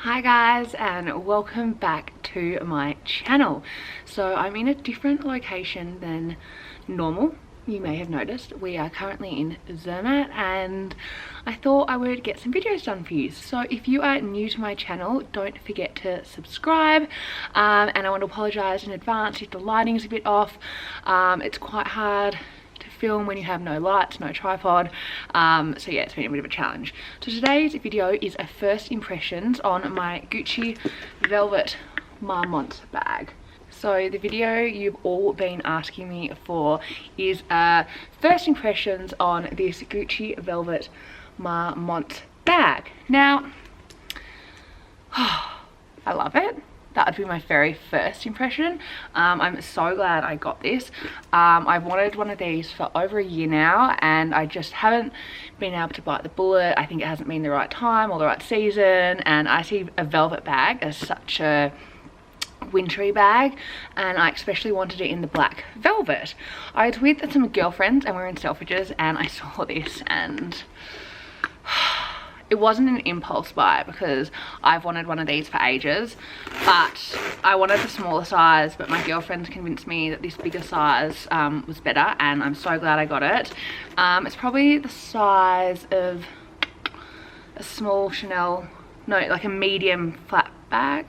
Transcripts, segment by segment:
Hi guys, and welcome back to my channel. So I'm in a different location than normal. You may have noticed we are currently in Zermatt, and I thought I would get some videos done for you. So if you are new to my channel, don't forget to subscribe, and I want to apologize in advance if the lighting is a bit off. It's quite hard to film when you have no lights, no tripod, so yeah, it's been a bit of a challenge. So today's video is a first impressions on my Gucci velvet Marmont bag. So the video you've all been asking me for is first impressions on this Gucci velvet Marmont bag. Now, I love it. That would be my very first impression. I'm so glad I got this. I've wanted one of these for over a year now, and I just haven't been able to bite the bullet. I think it hasn't been the right time or the right season, and I see a velvet bag as such a wintry bag, and I especially wanted it in the black velvet. I was with some girlfriends and we were in Selfridges, and I saw this, and it wasn't an impulse buy because I've wanted one of these for ages, but I wanted the smaller size, but my girlfriends convinced me that this bigger size was better, and I'm so glad I got it. It's probably the size of a small Chanel, no, like a medium flat bag.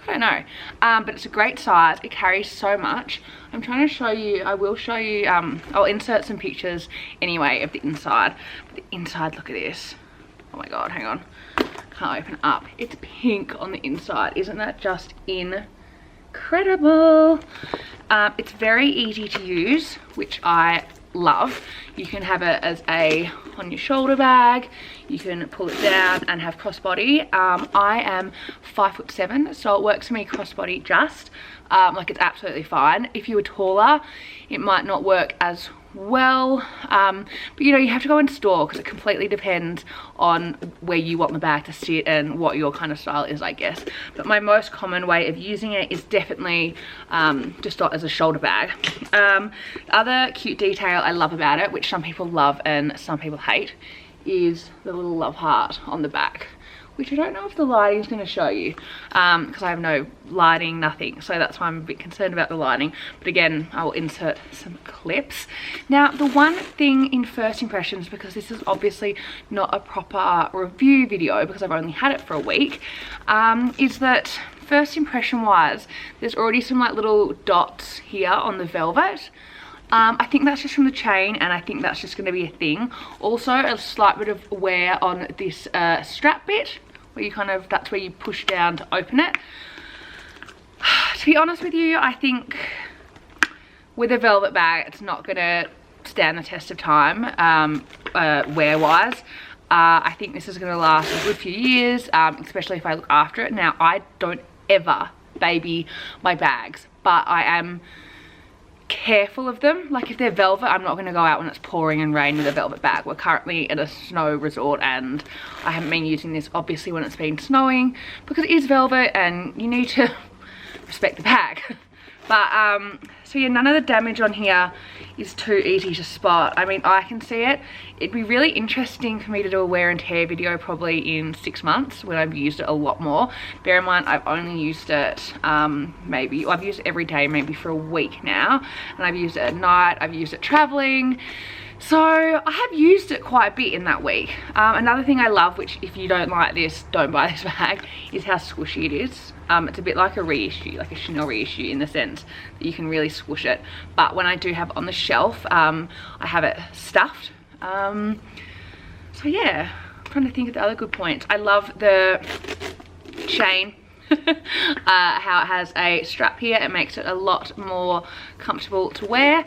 I don't know, but it's a great size. It carries so much. I'm trying to show you, I will show you, I'll insert some pictures anyway of the inside. But the inside, look at this. Oh my god, hang on, can't open it up. It's pink on the inside. Isn't that just incredible? It's very easy to use, which I love. You can have it as a on your shoulder bag, you can pull it down and have crossbody. I am 5'7", so it works for me crossbody just. Like, it's absolutely fine. If you were taller, it might not work as well, but you know, you have to go in store because it completely depends on where you want the bag to sit and what your kind of style is, I guess. But my most common way of using it is definitely just as a shoulder bag. The other cute detail I love about it, which some people love and some people hate, is the little love heart on the back, which I don't know if the lighting is going to show you, because I have no lighting, nothing, so that's why I'm a bit concerned about the lighting. But again, I will insert some clips. Now, the one thing in first impressions, because this is obviously not a proper review video because I've only had it for a week, is that first impression wise, there's already some like little dots here on the velvet. I think that's just from the chain, and I think that's just going to be a thing. Also, a slight bit of wear on this strap bit, where you kind of, that's where you push down to open it. To be honest with you, I think with a velvet bag, it's not going to stand the test of time, wear-wise. I think this is going to last a good few years, especially if I look after it. Now, I don't ever baby my bags, but I am careful of them. Like, if they're velvet, I'm not going to go out when it's pouring and rain with a velvet bag. We're currently at a snow resort, and I haven't been using this obviously when it's been snowing because it is velvet and you need to respect the bag. But so yeah, none of the damage on here is too easy to spot. I mean, I can see it. It'd be really interesting for me to do a wear and tear video probably in 6 months when I've used it a lot more. Bear in mind, I've only used it I've used it every day maybe for a week now, and I've used it at night, I've used it traveling. So I have used it quite a bit in that week. Another thing I love, which if you don't like this, don't buy this bag, is how squishy it is. It's a bit like a reissue, like a Chanel reissue, in the sense that you can really squish it. But when I do have it on the shelf, I have it stuffed. So yeah, I'm trying to think of the other good points. I love the chain. How it has a strap here. It makes it a lot more comfortable to wear.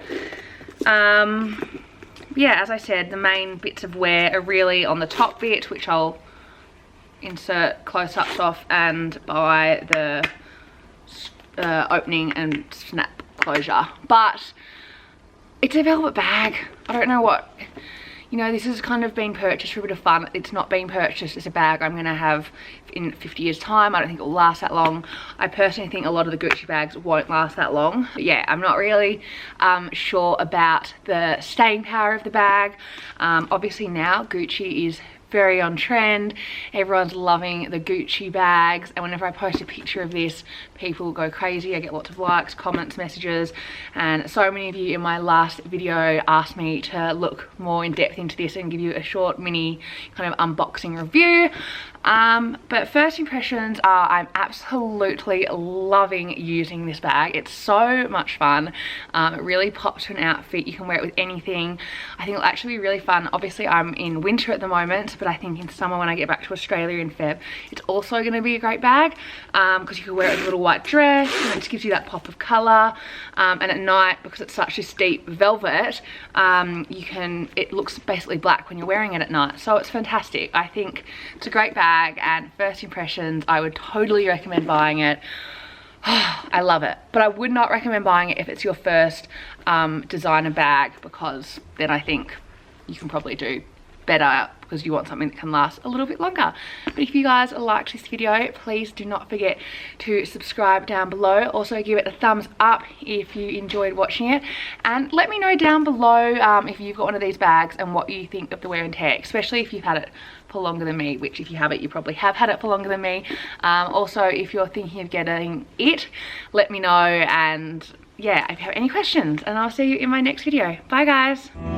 Yeah, as I said, the main bits of wear are really on the top bit, which I'll insert close-ups of, and by the opening and snap closure. But it's a velvet bag. I don't know what, you know, this has kind of been purchased for a bit of fun. It's not being purchased as a bag I'm going to have in 50 years time. I don't think it will last that long. I personally think a lot of the Gucci bags won't last that long. But yeah, I'm not really sure about the staying power of the bag. Obviously now Gucci is very on trend. Everyone's loving the Gucci bags, and whenever I post a picture of this, people go crazy. I get lots of likes, comments, messages, and so many of you in my last video asked me to look more in depth into this and give you a short mini kind of unboxing review. But first impressions are I'm absolutely loving using this bag. It's so much fun. It really pops to an outfit. You can wear it with anything. I think it'll actually be really fun. Obviously I'm in winter at the moment, but I think in summer when I get back to Australia in Feb, it's also going to be a great bag because you can wear it with a little white dress and it just gives you that pop of colour. And at night, because it's such a deep velvet, it looks basically black when you're wearing it at night. So it's fantastic. I think it's a great bag, and first impressions, I would totally recommend buying it. I love it, but I would not recommend buying it if it's your first designer bag, because then I think you can probably do better because you want something that can last a little bit longer. But if you guys liked this video, please do not forget to subscribe down below. Also give it a thumbs up if you enjoyed watching it, and let me know down below if you've got one of these bags and what you think of the wear and tear, especially if you've had it for longer than me, which if you haven't, you probably have had it for longer than me. Also, if you're thinking of getting it, let me know, and yeah, if you have any questions, and I'll see you in my next video. Bye guys.